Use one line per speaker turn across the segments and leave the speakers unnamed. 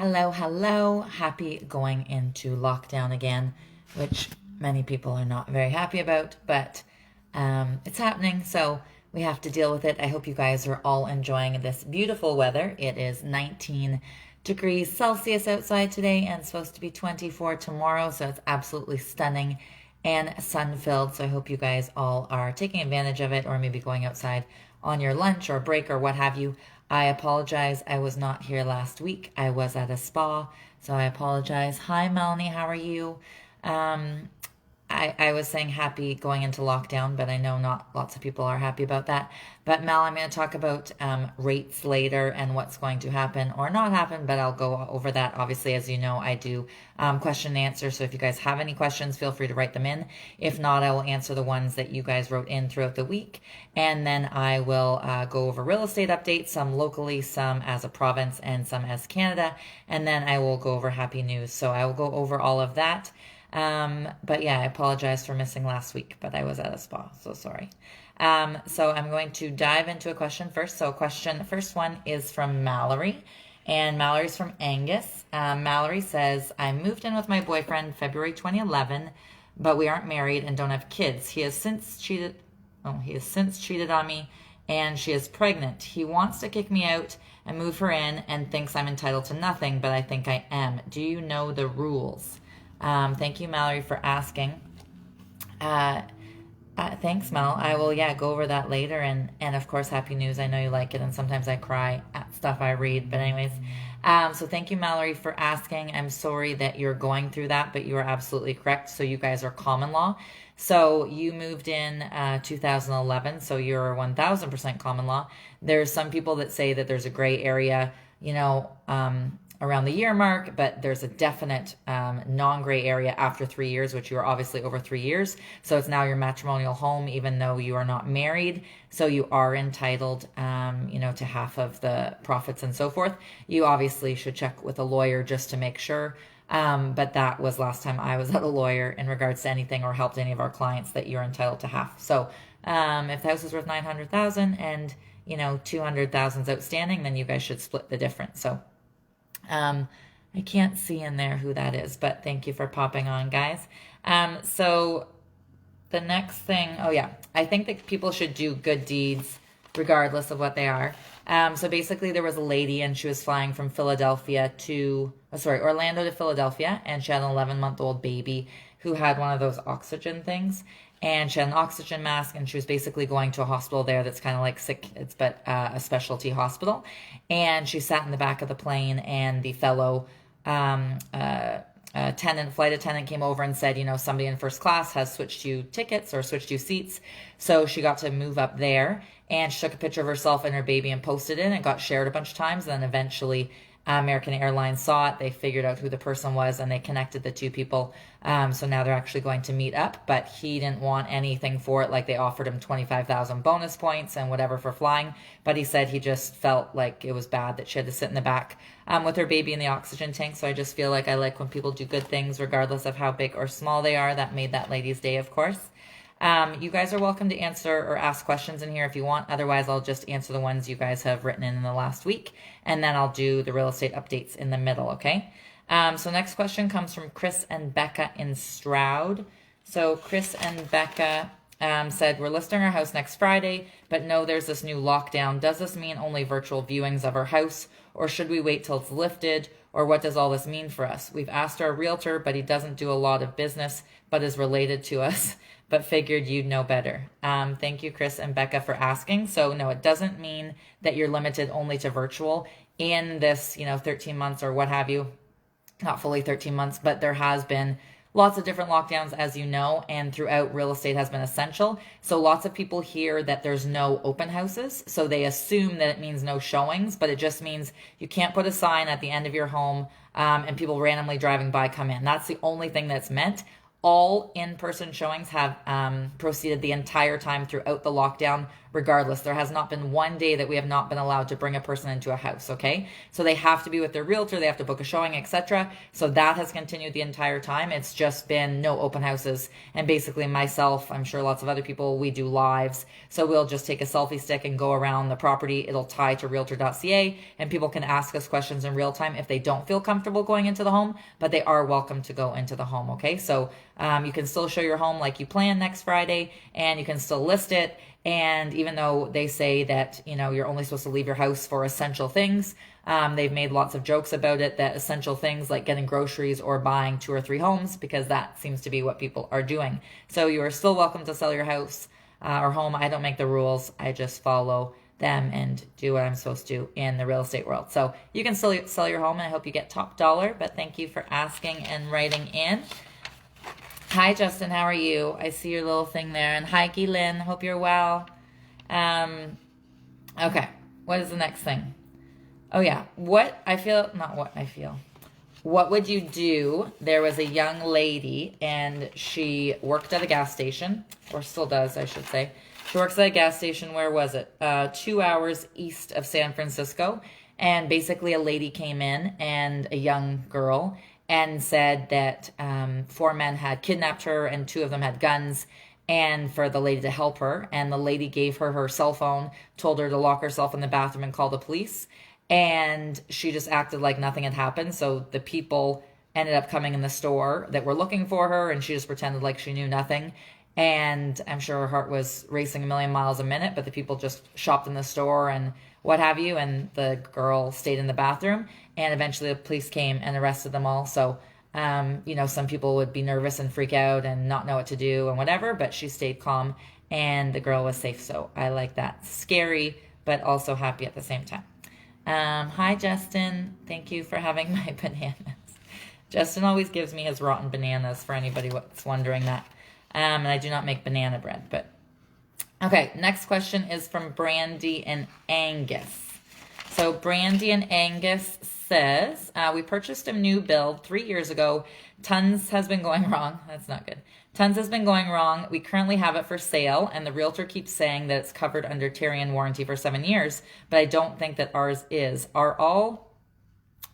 Hello, hello. Happy going into lockdown again, which many people are not very happy about, but it's happening, so we have to deal with it. I hope you guys are all enjoying this beautiful weather. It is 19 degrees Celsius outside today and supposed to be 24 tomorrow, so it's absolutely stunning and sun-filled. So I hope you guys all are taking advantage of it, or maybe going outside on your lunch or break or what have you. I apologize. I was not here last week. I was at a spa, so I apologize. Hi, Melanie. How are you? Um, I was saying happy going into lockdown, but I know not lots of people are happy about that. But Mel, I'm going to talk about rates later and what's going to happen or not happen, but I'll go over that. Obviously, as you know, I do question and answer. So if you guys have any questions, feel free to write them in. If not, I will answer the ones that you guys wrote in throughout the week. And then I will go over real estate updates, some locally, some as a province, and some as Canada. And then I will go over happy news. So I will go over all of that. But yeah, I apologize for missing last week, but I was at a spa, so sorry. So I'm going to dive into a question first. So first one is from Mallory, and Mallory's from Angus. Mallory says, I moved in with my boyfriend February 2011, but we aren't married and don't have kids. He has since cheated on me, and she is pregnant. He wants to kick me out and move her in and thinks I'm entitled to nothing, but I think I am. Do you know the rules? Thank you, Mallory, for asking. Thanks, Mel. I will, go over that later. And of course, happy news. I know you like it. And sometimes I cry at stuff I read. But anyways, so thank you, Mallory, for asking. I'm sorry that you're going through that, but you are absolutely correct. So you guys are common law. So you moved in 2011, so you're 1000% common law. There's some people that say that there's a gray area, around the year mark, but there's a definite non-gray area after 3 years, which you are obviously over 3 years. So it's now your matrimonial home, even though you are not married. So you are entitled, to half of the profits and so forth. You obviously should check with a lawyer just to make sure. But that was last time I was at a lawyer in regards to anything or helped any of our clients that you're entitled to half. So if the house is worth 900,000 and 200,000 is outstanding, then you guys should split the difference. So I can't see in there who that is, but thank you for popping on, guys. So the next thing, I think that people should do good deeds regardless of what they are. So basically there was a lady and she was flying from Orlando to Philadelphia, and she had an 11-month-old baby who had one of those oxygen things. And she had an oxygen mask, and she was basically going to a hospital there that's kind of like sick, a specialty hospital. And she sat in the back of the plane, and the fellow flight attendant came over and said, somebody in first class has switched you tickets or switched you seats. So she got to move up there, and she took a picture of herself and her baby and posted it, and it got shared a bunch of times. And then eventually American Airlines saw it. They figured out who the person was, and they connected the two people. So now they're actually going to meet up, but he didn't want anything for it. Like, they offered him 25,000 bonus points and whatever for flying. But he said he just felt like it was bad that she had to sit in the back with her baby in the oxygen tank. So I just feel like I like when people do good things, regardless of how big or small they are. That made that lady's day, of course. You guys are welcome to answer or ask questions in here if you want. Otherwise, I'll just answer the ones you guys have written in the last week, and then I'll do the real estate updates in the middle, okay? So next question comes from Chris and Becca in Stroud. So Chris and Becca said, we're listing our house next Friday, but no, there's this new lockdown. Does this mean only virtual viewings of our house, or should we wait till it's lifted? Or what does all this mean for us? We've asked our realtor, but he doesn't do a lot of business, but is related to us, but figured you'd know better. Thank you, Chris and Becca, for asking. So no, it doesn't mean that you're limited only to virtual in this, 13 months or what have you. Not fully 13 months, but there has been lots of different lockdowns, as you know, and throughout, real estate has been essential. So lots of people hear that there's no open houses, so they assume that it means no showings, but it just means you can't put a sign at the end of your home and people randomly driving by come in. That's the only thing that's meant. All in-person showings have proceeded the entire time throughout the lockdown, regardless. There has not been one day that we have not been allowed to bring a person into a house, okay? So they have to be with their realtor, they have to book a showing, etc. So that has continued the entire time. It's just been no open houses. And basically myself, I'm sure lots of other people, we do lives. So we'll just take a selfie stick and go around the property. It'll tie to realtor.ca and people can ask us questions in real time if they don't feel comfortable going into the home, but they are welcome to go into the home, okay? So you can still show your home like you planned next Friday, and you can still list it. And even though they say that, you know, you're only supposed to leave your house for essential things, they've made lots of jokes about it, that essential things like getting groceries or buying 2 or 3 homes, because that seems to be what people are doing. So you are still welcome to sell your house or home. I don't make the rules. I just follow them and do what I'm supposed to in the real estate world. So you can still sell your home, and I hope you get top dollar, but thank you for asking and writing in. Hi, Justin. How are you? I see your little thing there. And hi, Gilin. Hope you're well. Okay. What is the next thing? Oh, yeah. What would you do? There was a young lady, and she worked at a gas station, or still does, I should say. She works at a gas station. Where was it? 2 hours east of San Francisco. And basically a lady came in, and a young girl, and said that 4 men had kidnapped her and 2 of them had guns, and for the lady to help her. And the lady gave her her cell phone, told her to lock herself in the bathroom and call the police. And she just acted like nothing had happened. So the people ended up coming in the store that were looking for her, and she just pretended like she knew nothing. And I'm sure her heart was racing a million miles a minute, but the people just shopped in the store and what have you, and the girl stayed in the bathroom, and eventually the police came and arrested them all. So, you know, some people would be nervous and freak out and not know what to do and whatever, but she stayed calm, and the girl was safe. So I like that. Scary, but also happy at the same time. Hi, Justin. Thank you for having my bananas. Justin always gives me his rotten bananas, for anybody that's wondering that. And I do not make banana bread, but okay. Next question is from Brandy and Angus. So Brandy and Angus says, we purchased a new build 3 years ago. Tons has been going wrong. That's not good. Tons has been going wrong. We currently have it for sale, and the realtor keeps saying that it's covered under Tyrion warranty for 7 years, but I don't think that ours is. Are all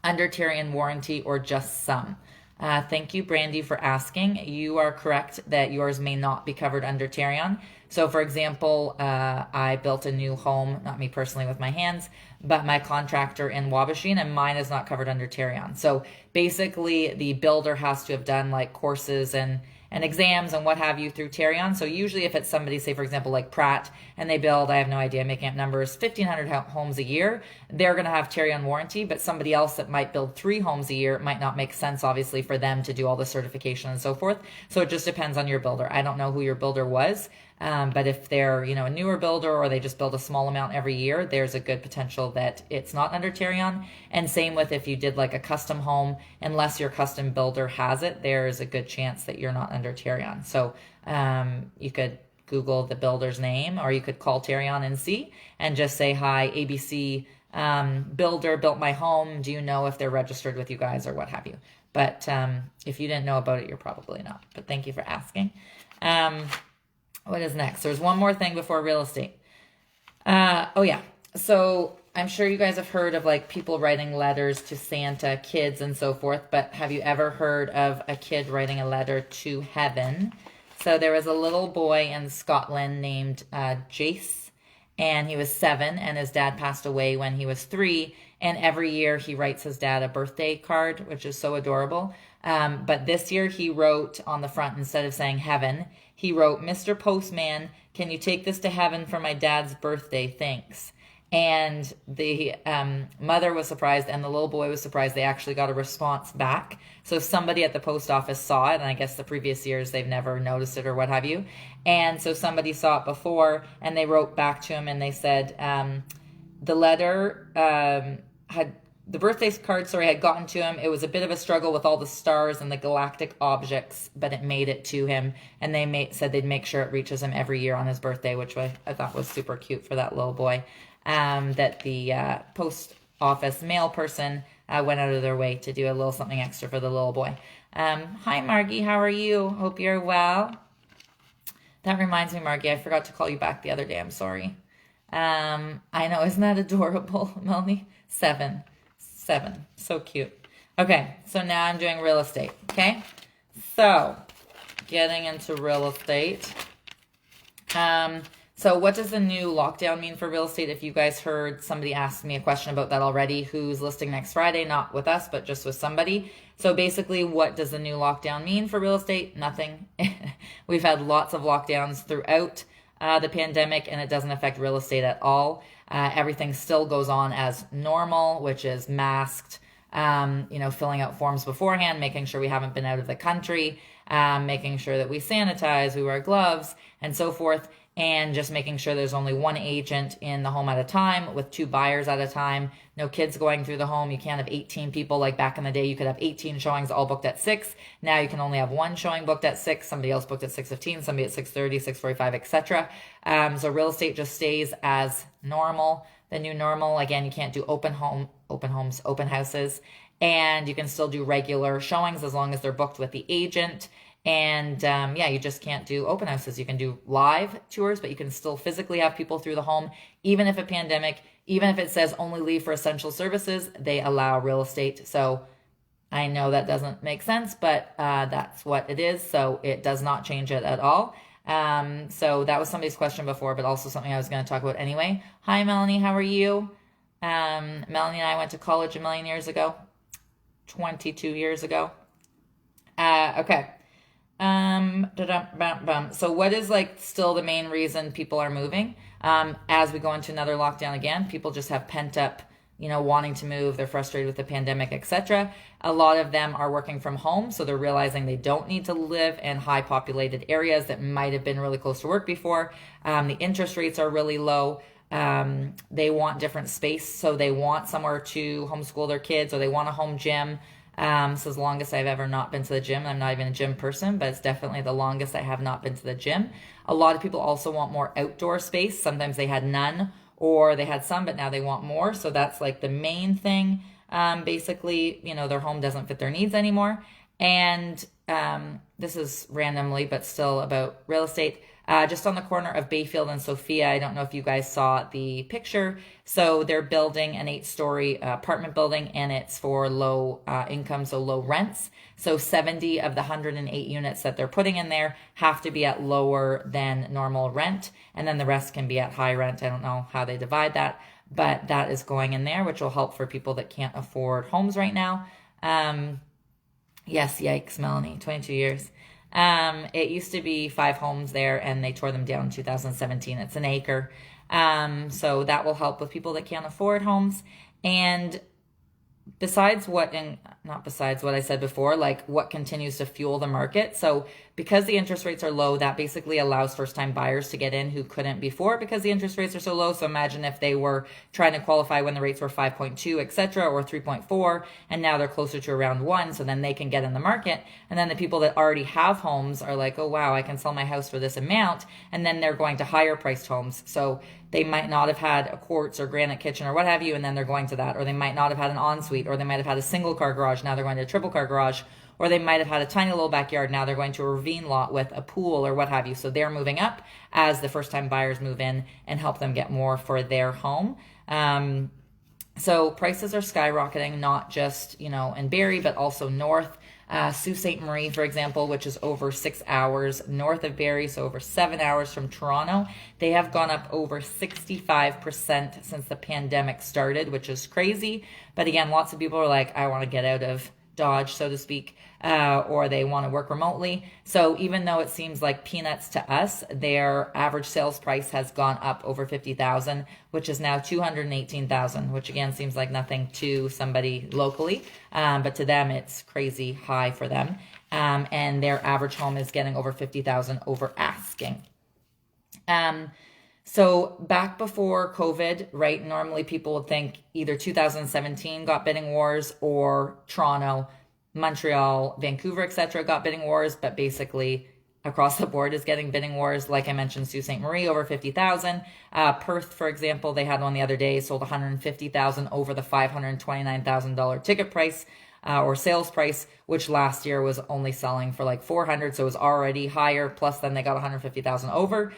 under Tyrion warranty or just some? Thank you, Brandy, for asking. You are correct that yours may not be covered under Tyrion. So, for example, I built a new home, not me personally with my hands, but my contractor in Wabashin, and mine is not covered under Tyrion. So basically, the builder has to have done like courses and exams and what have you through Tyrion. So usually if it's somebody, say for example, like Pratt, and they build, I have no idea, making up numbers, 1,500 homes a year, they're going to have Tyrion warranty, but somebody else that might build 3 homes a year, it might not make sense, obviously, for them to do all the certification and so forth. So it just depends on your builder. I don't know who your builder was, but if they're, you know, a newer builder, or they just build a small amount every year, there's a good potential that it's not under Tyrion. And same with if you did like a custom home, unless your custom builder has it, there's a good chance that you're not under Tyrion. So you could Google the builder's name, or you could call Tyrion and see, and just say, hi, ABC builder built my home. Do you know if they're registered with you guys or what have you? But if you didn't know about it, you're probably not. But thank you for asking. What is next? There's one more thing before real estate. Oh yeah. So I'm sure you guys have heard of like people writing letters to Santa, kids and so forth, but have you ever heard of a kid writing a letter to heaven? So there was a little boy in Scotland named Jace, and he was 7, and his dad passed away when he was 3, and every year he writes his dad a birthday card, which is so adorable. But this year he wrote on the front, instead of saying heaven, he wrote, Mr. Postman, can you take this to heaven for my dad's birthday? Thanks. And the mother was surprised, and the little boy was surprised. They actually got a response back. So somebody at the post office saw it, and I guess the previous years they've never noticed it or what have you. And so somebody saw it before, and they wrote back to him, and they said the letter the birthday card, had gotten to him. It was a bit of a struggle with all the stars and the galactic objects, but it made it to him. And they said they'd make sure it reaches him every year on his birthday, which I thought was super cute for that little boy. That the post office mail person went out of their way to do a little something extra for the little boy. Hi, Margie. How are you? Hope you're well. That reminds me, Margie, I forgot to call you back the other day. I'm sorry. I know, isn't that adorable, Melanie? Seven. Seven. So cute. Okay, so now I'm doing real estate. Okay, so getting into real estate. So what does the new lockdown mean for real estate? If you guys heard, somebody asked me a question about that already, who's listing next Friday, not with us, but just with somebody. So basically, what does the new lockdown mean for real estate? Nothing. We've had lots of lockdowns throughout the pandemic, and it doesn't affect real estate at all. Everything still goes on as normal, which is masked, filling out forms beforehand, making sure we haven't been out of the country, making sure that we sanitize, we wear gloves, and so forth, and just making sure there's only one agent in the home at a time with 2 buyers at a time. No kids going through the home. You can't have 18 people like back in the day. You could have 18 showings all booked at 6. Now you can only have 1 showing booked at 6, somebody else booked at 6:15, somebody at 6:30, 6:45, etc. So real estate just stays as normal. The new normal, again, you can't do open homes, open houses, and you can still do regular showings as long as they're booked with the agent. And you just can't do open houses. You can do live tours, but you can still physically have people through the home. Even if a pandemic, even if it says only leave for essential services, they allow real estate. So I know that doesn't make sense, but that's what it is. So it does not change it at all. So that was somebody's question before, but also something I was going to talk about anyway. Hi, Melanie. How are you? Melanie and I went to college a million years ago, 22 years ago. Okay. So what is still the main reason people are moving? As we go into another lockdown again, people just have pent up, wanting to move. They're frustrated with the pandemic, etc. A lot of them are working from home, so they're realizing they don't need to live in high populated areas that might have been really close to work before. The interest rates are really low. They want different space, so they want somewhere to homeschool their kids, or they want a home gym. So as longest I've ever not been to the gym, I'm not even a gym person, but it's definitely the longest I have not been to the gym. A lot of people also want more outdoor space. Sometimes they had none, or they had some, but now they want more. So that's the main thing. Basically, their home doesn't fit their needs anymore. And this is randomly, but still about real estate. Just on the corner of Bayfield and Sophia. I don't know if you guys saw the picture. So they're building an 8-story apartment building, and it's for low income, so low rents. So 70 of the 108 units that they're putting in there have to be at lower than normal rent, and then the rest can be at high rent. I don't know how they divide that, but that is going in there, which will help for people that can't afford homes right now. Yes, yikes, Melanie, 22 years. It used to be 5 homes there, and they tore them down in 2017. It's an acre. So that will help with people that can't afford homes. And not besides what I said before, what continues to fuel the market. So because the interest rates are low, that basically allows first-time buyers to get in who couldn't before because the interest rates are so low. So imagine if they were trying to qualify when the rates were 5.2, etc., or 3.4, and now they're closer to around 1, so then they can get in the market. And then the people that already have homes are like, oh, wow, I can sell my house for this amount, and then they're going to higher priced homes. So they might not have had a quartz or granite kitchen or what have you, and then they're going to that. Or they might not have had an ensuite, or they might have had a single car garage, now they're going to a triple car garage. Or they might have had a tiny little backyard, now they're going to a ravine lot with a pool or what have you. So they're moving up as the first time buyers move in and help them get more for their home. So prices are skyrocketing, not just, in Barrie, but also north. Sault Ste. Marie, for example, which is over 6 hours north of Barrie, so over 7 hours from Toronto. They have gone up over 65% since the pandemic started, which is crazy. But again, lots of people are like, I want to get out of Dodge, so to speak, or they want to work remotely. So even though it seems like peanuts to us, their average sales price has gone up over $50,000, which is now $218,000, which again seems like nothing to somebody locally, but to them it's crazy high for them. And their average home is getting over $50,000 over asking. So back before COVID, right, normally people would think either 2017 got bidding wars or Toronto, Montreal, Vancouver, etc. got bidding wars, but basically across the board is getting bidding wars. Like I mentioned, Sault Ste. Marie over 50,000. Perth, for example, they had one the other day, sold 150,000 over the $529,000 ticket price or sales price, which last year was only selling for 400, so it was already higher. Plus, then they got 150,000 over.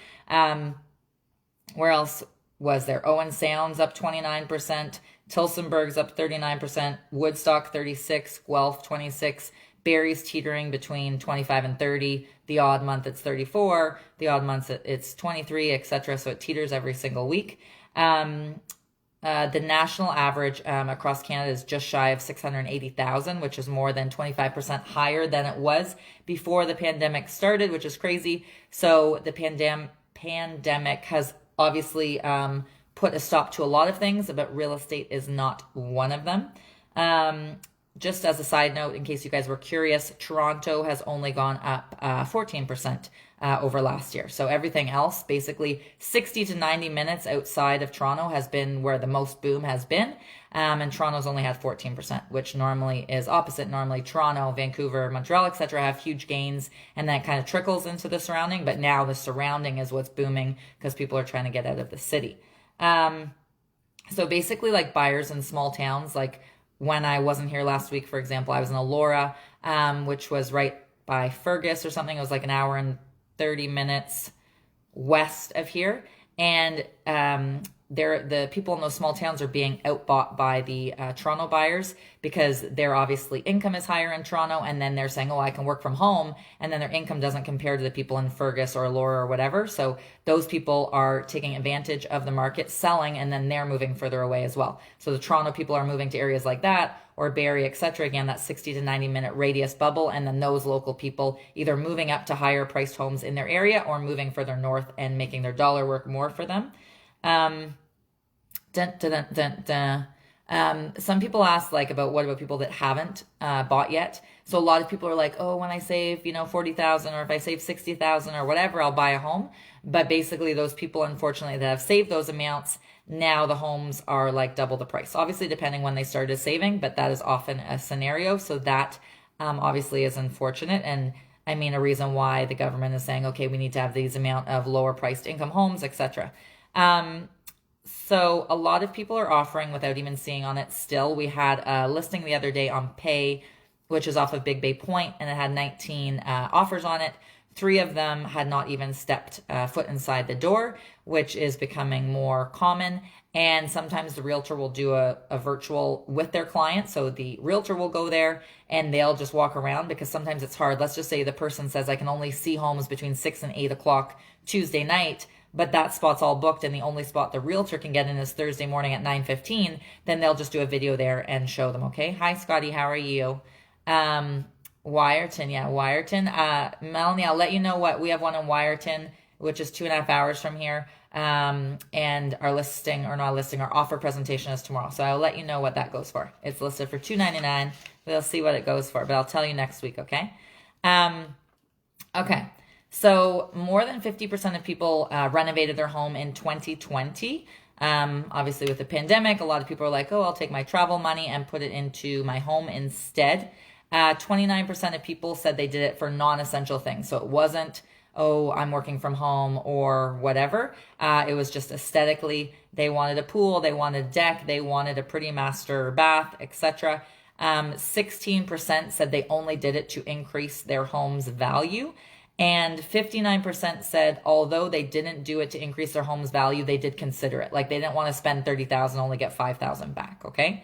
Where else? was there. Owen Sound's up 29%, Tilsonburg's up 39%, Woodstock 36, Guelph 26, Barrie's teetering between 25 and 30. The odd month it's 34, the odd months it's 23, etc. So it teeters every single week. The national average across Canada is just shy of 680,000, which is more than 25% higher than it was before the pandemic started, which is crazy. So the pandemic has obviously put a stop to a lot of things, but real estate is not one of them. Just as a side note, in case you guys were curious, Toronto has only gone up 14% over last year. So everything else, basically 60 to 90 minutes outside of Toronto has been where the most boom has been. And Toronto's only had 14%, which normally is opposite. Normally Toronto, Vancouver, Montreal, etc. have huge gains, and then it kind of trickles into the surrounding. But now the surrounding is what's booming because people are trying to get out of the city. So basically, like, buyers in small towns, like when I wasn't here last week, for example, I was in Elora, which was right by Fergus or something. It was like an hour and 30 minutes west of here. And the people in those small towns are being outbought by the Toronto buyers because their obviously income is higher in Toronto, and then they're saying, oh, I can work from home, and then their income doesn't compare to the people in Fergus or Elora or whatever. So those people are taking advantage of the market, selling, and then they're moving further away as well. So the Toronto people are moving to areas like that, or Barrie, etc. Again, that 60 to 90 minute radius bubble, and then those local people either moving up to higher priced homes in their area or moving further north and making their dollar work more for them. Some people ask, like, about what about people that haven't bought yet. So a lot of people are like, oh, when I save 40,000, or if I save 60,000 or whatever, I'll buy a home. But basically those people, unfortunately, that have saved those amounts, now the homes are like double the price, obviously depending when they started saving, but that is often a scenario. So that obviously is unfortunate. And I mean, a reason why the government is saying, okay, we need to have these amount of lower priced income homes, etc. So a lot of people are offering without even seeing on it still. We had a listing the other day on Pay, which is off of Big Bay Point, and it had 19 offers on it. 3 of them had not even stepped foot inside the door, which is becoming more common. And sometimes the realtor will do a virtual with their client. So the realtor will go there and they'll just walk around, because sometimes it's hard. Let's just say the person says, I can only see homes between 6 and 8 o'clock Tuesday night, but that spot's all booked and the only spot the realtor can get in is Thursday morning at 9:15, then they'll just do a video there and show them, okay? Hi, Scotty, how are you? Wyerton, yeah, Wyerton. Melanie, I'll let you know what, we have one in Wyerton, which is 2.5 hours from here. And our listing, or not listing, our offer presentation is tomorrow. So I'll let you know what that goes for. It's listed for $299. We'll see what it goes for, but I'll tell you next week, okay? Okay. So more than 50% of people renovated their home in 2020. Obviously with the pandemic, a lot of people are like, oh, I'll take my travel money and put it into my home instead. 29% of people said they did it for non-essential things. So it wasn't, oh, I'm working from home or whatever. It was just aesthetically, they wanted a pool, they wanted a deck, they wanted a pretty master bath, etc. 16% said they only did it to increase their home's value. And 59% said, although they didn't do it to increase their home's value, they did consider it. Like, they didn't want to spend $30,000, only get $5,000 back, okay?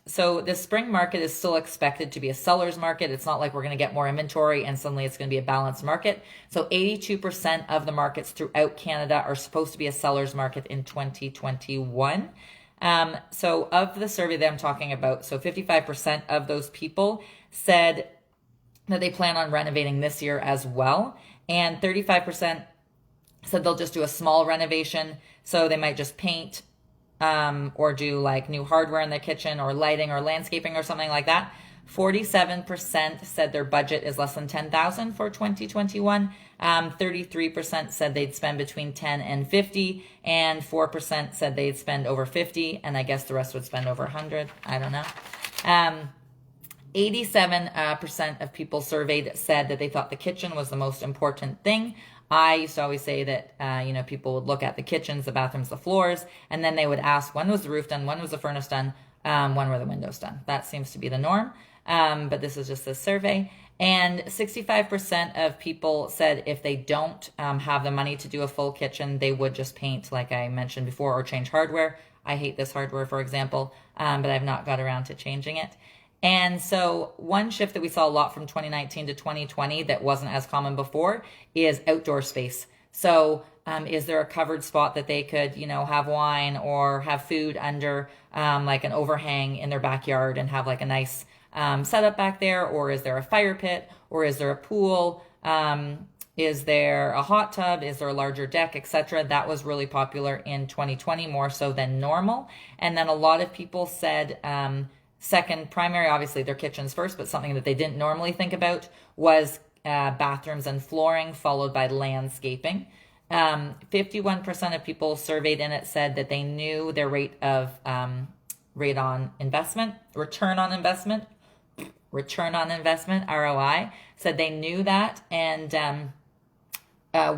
So the spring market is still expected to be a seller's market. It's not like we're going to get more inventory and suddenly it's going to be a balanced market. So 82% of the markets throughout Canada are supposed to be a seller's market in 2021. So of the survey that I'm talking about, so 55% of those people said that they plan on renovating this year as well. And 35% said they'll just do a small renovation. So they might just paint, or do like new hardware in their kitchen or lighting or landscaping or something like that. 47% said their budget is less than $10,000 for 2021. 33% said they'd spend between 10 and 50, and 4% said they'd spend over 50, and I guess the rest would spend over 100. I don't know. 87% of people surveyed said that they thought the kitchen was the most important thing. I used to always say that, people would look at the kitchens, the bathrooms, the floors, and then they would ask, when was the roof done? When was the furnace done? When were the windows done? That seems to be the norm. but this is just a survey. And 65% of people said if they don't have the money to do a full kitchen, they would just paint, like I mentioned before, or change hardware. I hate this hardware, for example, but I've not got around to changing it. And so one shift that we saw a lot from 2019 to 2020 that wasn't as common before is outdoor space. So is there a covered spot that they could, have wine or have food under like an overhang in their backyard and have like a nice setup back there? Or is there a fire pit? Or is there a pool? Is there a hot tub? Is there a larger deck, etc.? That was really popular in 2020, more so than normal. And then a lot of people said second primary, obviously their kitchens first, but something that they didn't normally think about was bathrooms and flooring, followed by landscaping. 51% of people surveyed in it said that they knew their return on investment, ROI, said they knew that, and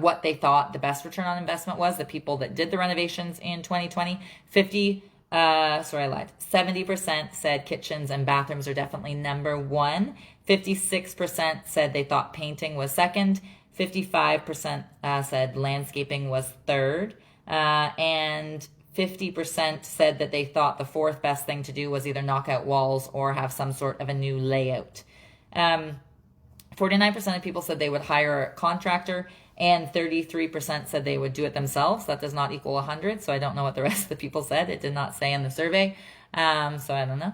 what they thought the best return on investment was. The people that did the renovations in 2020, 70% said kitchens and bathrooms are definitely number one. 56% said they thought painting was second. 55% said landscaping was third. And 50% said that they thought the fourth best thing to do was either knock out walls or have some sort of a new layout. 49% of people said they would hire a contractor, and 33% said they would do it themselves. That does not equal 100, so I don't know what the rest of the people said. It did not say in the survey, so I don't know.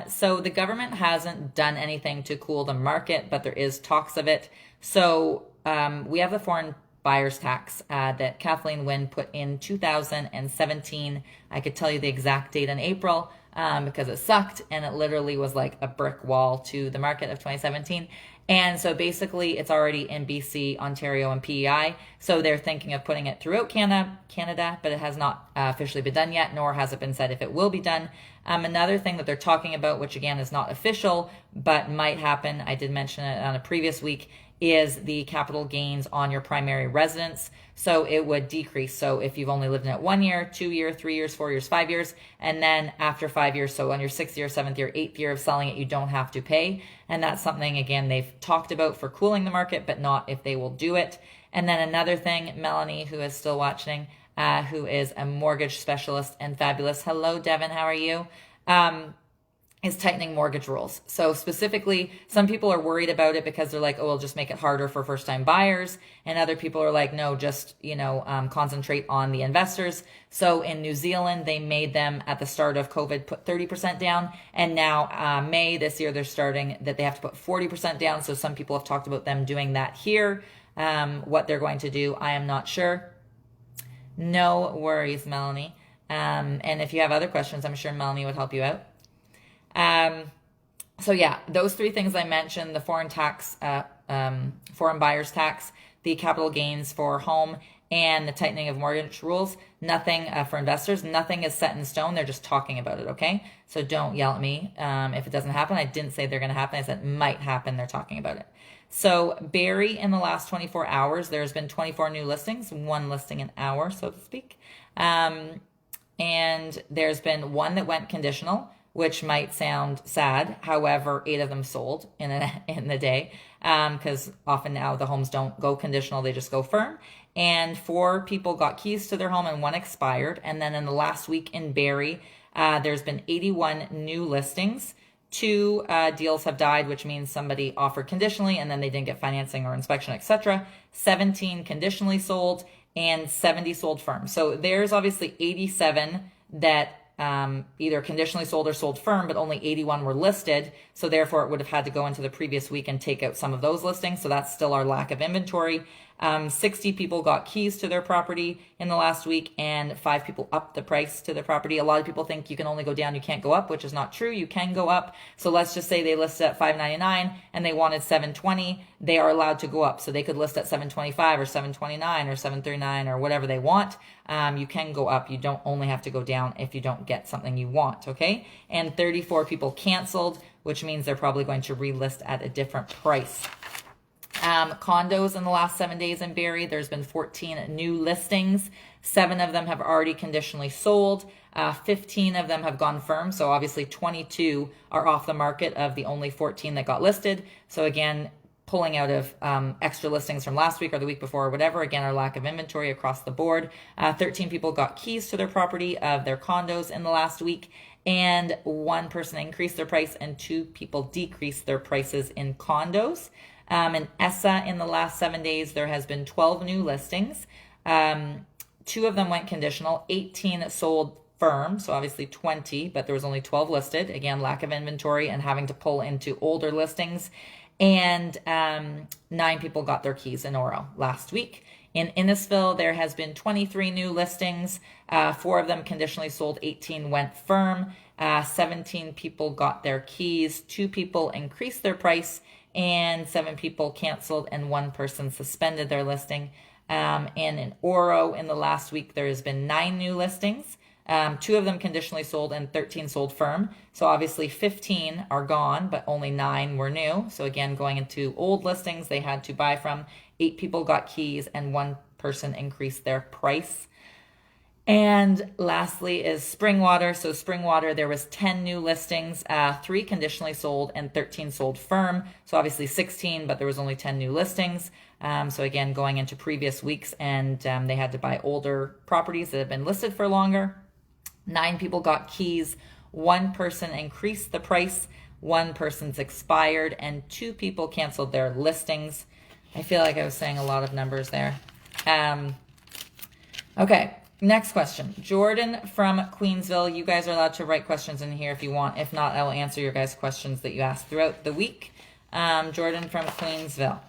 So the government hasn't done anything to cool the market, but there is talks of it. So we have the foreign buyer's tax that Kathleen Wynne put in 2017. I could tell you the exact date in April because it sucked, and it literally was like a brick wall to the market of 2017. And so basically it's already in BC, Ontario, and PEI. So they're thinking of putting it throughout Canada, but it has not officially been done yet, nor has it been said if it will be done. Another thing that they're talking about, which again is not official, but might happen, I did mention it on a previous week, is the capital gains on your primary residence. So it would decrease. So if you've only lived in it 1 year, 2 year, 3 years, 4 years, 5 years, and then after 5 years, so on your 6th year, 7th year, 8th year of selling it, you don't have to pay. And that's something, again, they've talked about for cooling the market, but not if they will do it. And then another thing, Melanie, who is still watching, who is a mortgage specialist and fabulous. Hello, Devin, how are you? Is tightening mortgage rules. So specifically, some people are worried about it because they're like, oh, we'll just make it harder for first-time buyers. And other people are like, no, just, concentrate on the investors. So in New Zealand, they made them at the start of COVID put 30% down. And now May this year, they're starting that they have to put 40% down. So some people have talked about them doing that here. What they're going to do, I am not sure. No worries, Melanie. And if you have other questions, I'm sure Melanie would help you out. So yeah, those three things I mentioned, the foreign buyer's tax, the capital gains for home, and the tightening of mortgage rules, nothing for investors, nothing is set in stone. They're just talking about it. Okay. So don't yell at me. If it doesn't happen, I didn't say they're going to happen. I said it might happen. They're talking about it. So Barrie, in the last 24 hours, there's been 24 new listings, one listing an hour, so to speak. And there's been one that went conditional, which might sound sad. However, 8 of them sold in the day because often now the homes don't go conditional, they just go firm. And 4 people got keys to their home and 1 expired. And then in the last week in Barrie, there's been 81 new listings. 2 deals have died, which means somebody offered conditionally and then they didn't get financing or inspection, etc. 17 conditionally sold and 70 sold firm. So there's obviously 87 that either conditionally sold or sold firm, but only 81 were listed. So therefore it would have had to go into the previous week and take out some of those listings. So that's still our lack of inventory. 60 people got keys to their property in the last week and 5 people upped the price to the property. A lot of people think you can only go down, you can't go up, which is not true. You can go up. So let's just say they listed at $599 and they wanted $720. They are allowed to go up. So they could list at $725 or $729 or $739 or whatever they want. You can go up. You don't only have to go down if you don't get something you want. Okay. And 34 people canceled, which means they're probably going to relist at a different price. Condos in the last 7 days in Barrie, there's been 14 new listings. 7 of them have already conditionally sold. 15 of them have gone firm. So obviously 22 are off the market of the only 14 that got listed. So again, pulling out of extra listings from last week or the week before or whatever. Again, our lack of inventory across the board. 13 people got keys to their property of their condos in the last week, and one person increased their price and 2 people decreased their prices in condos. In ESSA, in the last 7 days, there has been 12 new listings. 2 of them went conditional, 18 sold firm, so obviously 20, but there was only 12 listed. Again, lack of inventory and having to pull into older listings. And 9 people got their keys in Oro last week. In Innisfil, there has been 23 new listings. 4 of them conditionally sold, 18 went firm. 17 people got their keys. 2 people increased their price, and 7 people canceled, and 1 person suspended their listing. And in Oro, in the last week, there has been 9 new listings. 2 of them conditionally sold and 13 sold firm. So obviously 15 are gone, but only 9 were new. So again, going into old listings they had to buy from. 8 people got keys and 1 person increased their price. And lastly is Springwater. So Springwater, there was 10 new listings, 3 conditionally sold and 13 sold firm. So obviously 16, but there was only 10 new listings. So again, going into previous weeks, and they had to buy older properties that have been listed for longer. 9 people got keys, 1 person increased the price, 1 person's expired, and 2 people canceled their listings. I feel like I was saying a lot of numbers there. Okay, next question. Jordan from Queensville. You guys are allowed to write questions in here if you want. If not, I will answer your guys' questions that you asked throughout the week. Jordan from Queensville.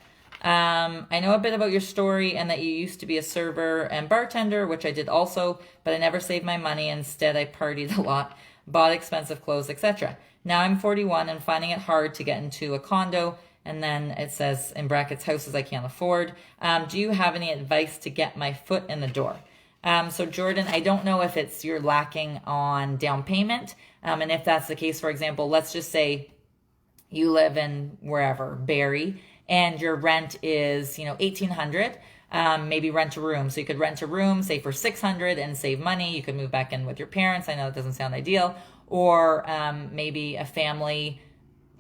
I know a bit about your story and that you used to be a server and bartender, which I did also, but I never saved my money. Instead, I partied a lot, bought expensive clothes, etc. Now I'm 41 and finding it hard to get into a condo, and then it says in brackets, houses I can't afford. Do you have any advice to get my foot in the door? So Jordan, I don't know if it's you're lacking on down payment. And if that's the case, for example, let's just say you live in wherever, Barrie, and your rent is, $1,800, maybe rent a room. So you could rent a room, say for $600 and save money. You could move back in with your parents. I know it doesn't sound ideal. Or maybe a family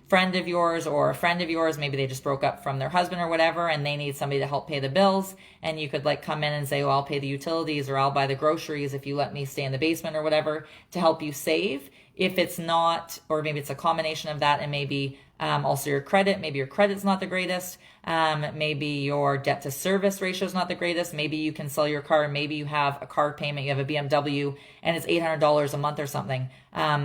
friend of yours or a friend of yours, maybe they just broke up from their husband or whatever, and they need somebody to help pay the bills. And you could come in and say, well, I'll pay the utilities, or I'll buy the groceries if you let me stay in the basement or whatever, to help you save. If it's not, or maybe it's a combination of that, and maybe also your credit, maybe your credit's not the greatest. Maybe your debt to service ratio is not the greatest. Maybe you can sell your car. Maybe you have a car payment, you have a BMW, and it's $800 a month or something.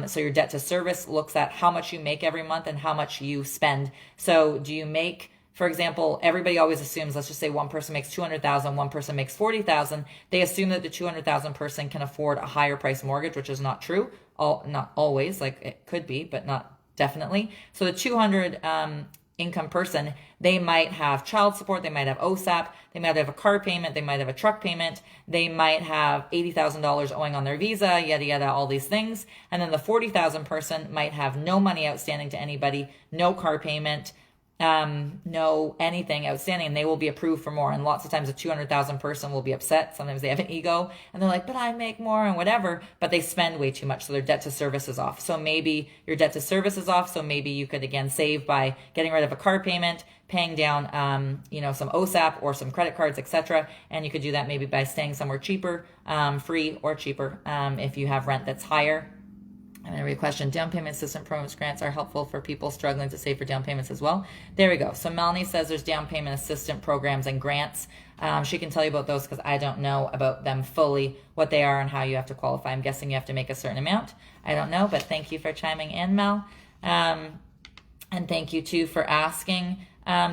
So your debt to service looks at how much you make every month and how much you spend. So do you make, for example, everybody always assumes, let's just say one person makes $200,000, one person makes $40,000. They assume that the $200,000 person can afford a higher price mortgage, which is not true. Not always, it could be, but not definitely. So the 200 income person, they might have child support, they might have OSAP, they might have a car payment, they might have a truck payment, they might have $80,000 owing on their visa, yada yada, all these things. And then the 40,000 person might have no money outstanding to anybody, no car payment, no anything outstanding, and they will be approved for more. And lots of times a 200,000 person will be upset. Sometimes they have an ego and they're like, but I make more and whatever, but they spend way too much. So their debt to service is off. So maybe your debt to service is off. So maybe you could again save by getting rid of a car payment, paying down, some OSAP or some credit cards, etc. And you could do that maybe by staying somewhere cheaper, free or cheaper, if you have rent that's higher. I'm going to read a question. Down payment assistance programs grants are helpful for people struggling to save for down payments as well. There we go. So Melanie says there's down payment assistance programs and grants. She can tell you about those because I don't know about them fully, what they are and how you have to qualify. I'm guessing you have to make a certain amount. I don't know, but thank you for chiming in, Mel. And thank you too for asking,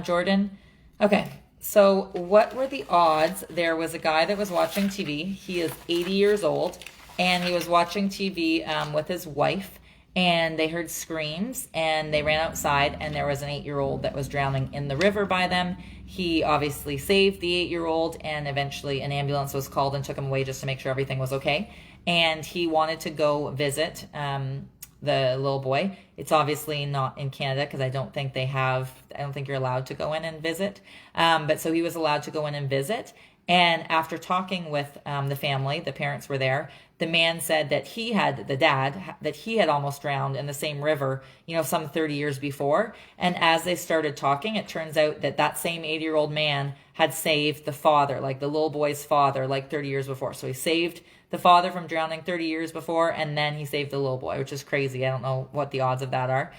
Jordan. Okay. So what were the odds? There was a guy that was watching TV. He is 80 years old. And he was watching TV with his wife, and they heard screams, and they ran outside, and there was an 8-year-old that was drowning in the river by them. He obviously saved the 8-year-old, and eventually an ambulance was called and took him away just to make sure everything was okay. And he wanted to go visit the little boy. It's obviously not in Canada because I don't think you're allowed to go in and visit. But so he was allowed to go in and visit. And after talking with the family, the parents were there, the man said that the dad, that he had almost drowned in the same river, some 30 years before. And as they started talking, it turns out that that same 80-year-old man had saved the father, like the little boy's father, like 30 years before. So he saved the father from drowning 30 years before, and then he saved the little boy, which is crazy. I don't know what the odds of that are.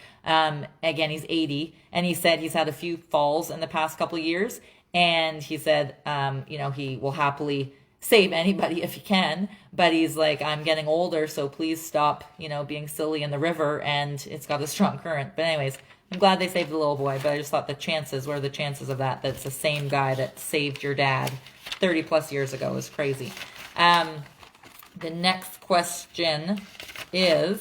Again, he's 80, and he said he's had a few falls in the past couple of years, and he said, he will happily save anybody if he can, but he's like, I'm getting older, so please stop, being silly in the river, and it's got a strong current. But anyways, I'm glad they saved the little boy, but I just thought what are the chances of that? That's the same guy that saved your dad 30 plus years ago is crazy. The next question is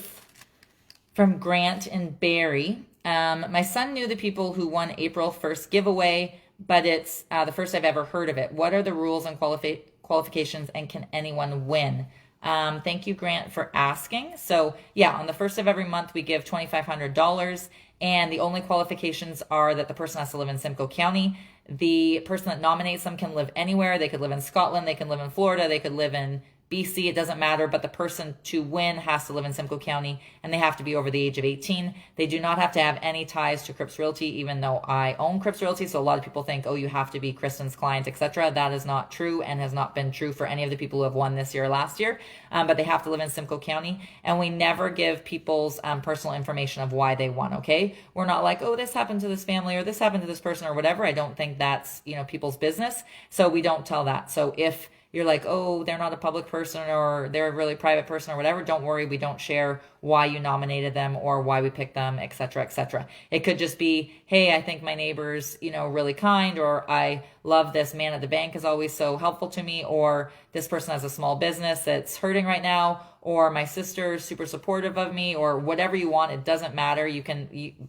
from Grant and Barry. My son knew the people who won April 1st giveaway, but it's the first I've ever heard of it. What are the rules and qualifications, and can anyone win? Thank you, Grant, for asking. So yeah, on the first of every month, we give $2,500, and the only qualifications are that the person has to live in Simcoe County. The person that nominates them can live anywhere. They could live in Scotland, they could live in Florida, they could live in BC, it doesn't matter, but the person to win has to live in Simcoe County, and they have to be over the age of 18. They do not have to have any ties to Cripps Realty, even though I own Cripps Realty, so a lot of people think, oh, you have to be Kristin's client, etc. That is not true and has not been true for any of the people who have won this year or last year, but they have to live in Simcoe County, and we never give people's personal information of why they won, okay? We're not like, oh, this happened to this family, or this happened to this person, or whatever. I don't think that's, people's business, so we don't tell that. So if you're like, oh, they're not a public person, or they're a really private person, or whatever, don't worry, we don't share why you nominated them or why we picked them, etc., etc. It could just be, hey, I think my neighbor's, really kind, or I love this man at the bank is always so helpful to me, or this person has a small business that's hurting right now, or my sister's super supportive of me, or whatever you want. It doesn't matter.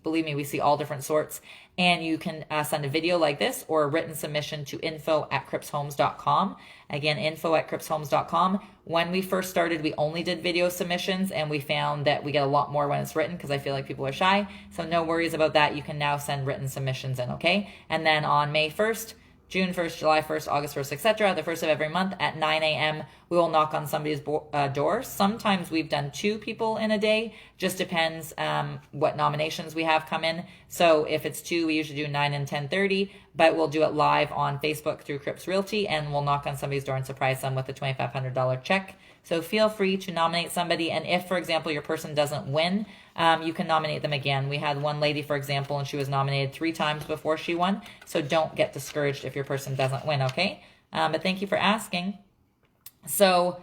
Believe me, we see all different sorts. And you can send a video like this or a written submission to info@crippshomes.com. Again, info@crippshomes.com. When we first started, we only did video submissions, and we found that we get a lot more when it's written because I feel like people are shy. So no worries about that. You can now send written submissions in, okay? And then on May 1st, June 1st, July 1st, August 1st, etc., the first of every month at 9 a.m., we will knock on somebody's door. Sometimes we've done 2 people in a day. Just depends what nominations we have come in. So if it's 2, we usually do 9 and 10:30, but we'll do it live on Facebook through Cripps Realty, and we'll knock on somebody's door and surprise them with a $2,500 check. So feel free to nominate somebody, and if, for example, your person doesn't win, you can nominate them again. We had one lady, for example, and she was nominated 3 times before she won, so don't get discouraged if your person doesn't win, okay? But thank you for asking. So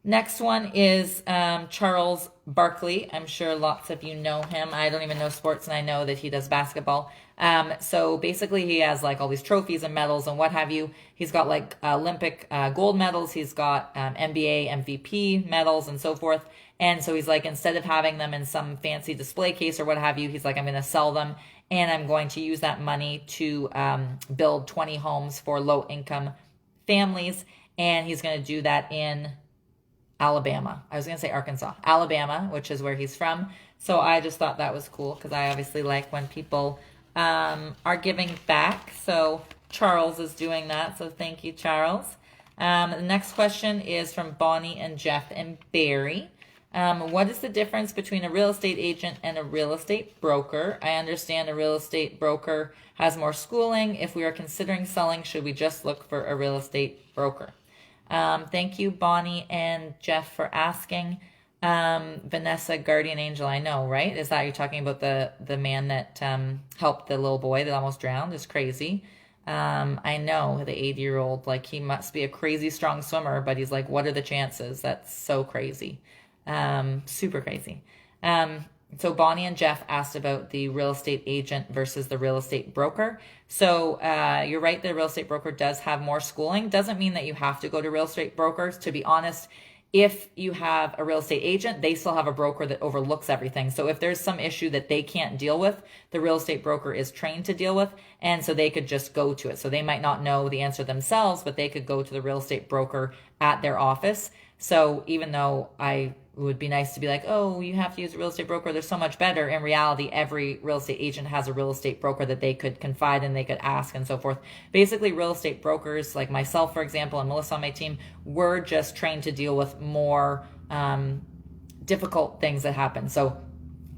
next one is Charles Barkley. I'm sure lots of you know him. I don't even know sports, and I know that he does basketball. So basically he has like all these trophies and medals and what have you. He's got like Olympic gold medals. He's got NBA MVP medals and so forth. And so he's like, instead of having them in some fancy display case or what have you, he's like, I'm going to sell them, and I'm going to use that money to build 20 homes for low-income families. And he's going to do that in Alabama. I was going to say Arkansas. Alabama, which is where he's from. So I just thought that was cool because I obviously like when people are giving back. So Charles is doing that. So thank you, Charles. The next question is from Bonnie and Jeff and Barry. What is the difference between a real estate agent and a real estate broker? I understand a real estate broker has more schooling. If we are considering selling, should we just look for a real estate broker? Thank you, Bonnie and Jeff, for asking. Vanessa, guardian angel, I know, right? Is that you're talking about the man that helped the little boy that almost drowned? Is crazy. I know the 80-year-old, like he must be a crazy strong swimmer, but he's like, what are the chances? That's so crazy. Super crazy. So Bonnie and Jeff asked about the real estate agent versus the real estate broker. So you're right, the real estate broker does have more schooling. Doesn't mean that you have to go to real estate brokers. To be honest, if you have a real estate agent, they still have a broker that overlooks everything. So if there's some issue that they can't deal with, the real estate broker is trained to deal with, and so they could just go to it. So they might not know the answer themselves, but they could go to the real estate broker at their office. So even though it would be nice to be like, oh, you have to use a real estate broker, they're so much better. In reality, every real estate agent has a real estate broker that they could confide in, they could ask, and so forth. Basically, real estate brokers, like myself, for example, and Melissa on my team, we're just trained to deal with more difficult things that happen. So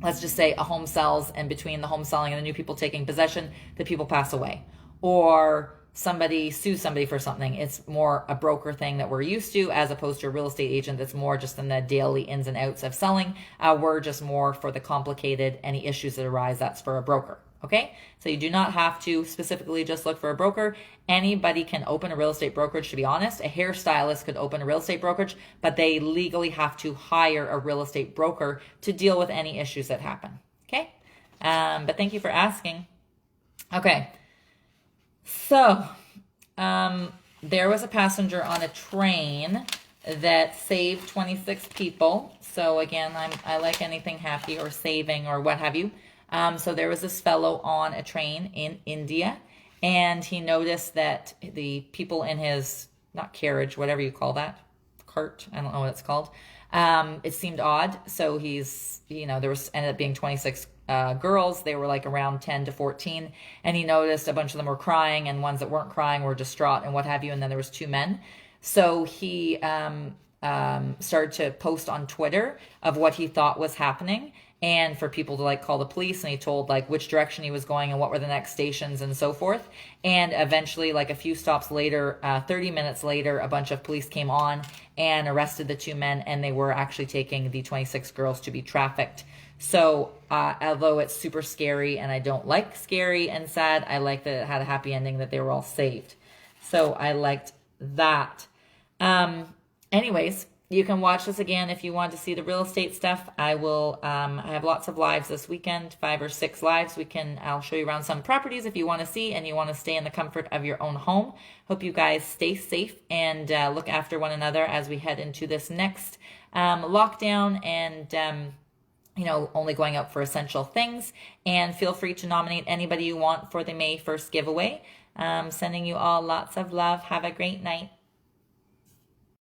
let's just say a home sells, and between the home selling and the new people taking possession, the people pass away. Or somebody sues somebody for something. It's more a broker thing that we're used to, as opposed to a real estate agent that's more just in the daily ins and outs of selling. We're just more for the complicated, any issues that arise, that's for a broker. Okay, so you do not have to specifically just look for a broker. Anybody can open a real estate brokerage, to be honest. A hairstylist could open a real estate brokerage, but they legally have to hire a real estate broker to deal with any issues that happen. Okay, but thank you for asking. Okay, so there was a passenger on a train that saved 26 people. So again, I like anything happy or saving or what have you. So there was this fellow on a train in India, and he noticed that the people in his, not carriage, whatever you call that, cart, I don't know what it's called. It seemed odd. So there was ended up being 26 girls. They were like around 10 to 14. And he noticed a bunch of them were crying, and ones that weren't crying were distraught and what have you. And then there was 2 men. So he started to post on Twitter of what he thought was happening, and for people to call the police, and he told which direction he was going and what were the next stations and so forth. And eventually, a few stops later, 30 minutes later, a bunch of police came on and arrested the 2 men, and they were actually taking the 26 girls to be trafficked. So although it's super scary, and I don't like scary and sad, I like that it had a happy ending, that they were all saved. So I liked that. Anyways, you can watch this again if you want to see the real estate stuff. I have lots of lives this weekend, 5 or 6 lives. I'll show you around some properties if you want to see, and you want to stay in the comfort of your own home. Hope you guys stay safe and look after one another as we head into this next lockdown, and only going out for essential things. And feel free to nominate anybody you want for the May 1st giveaway. Sending you all lots of love. Have a great night.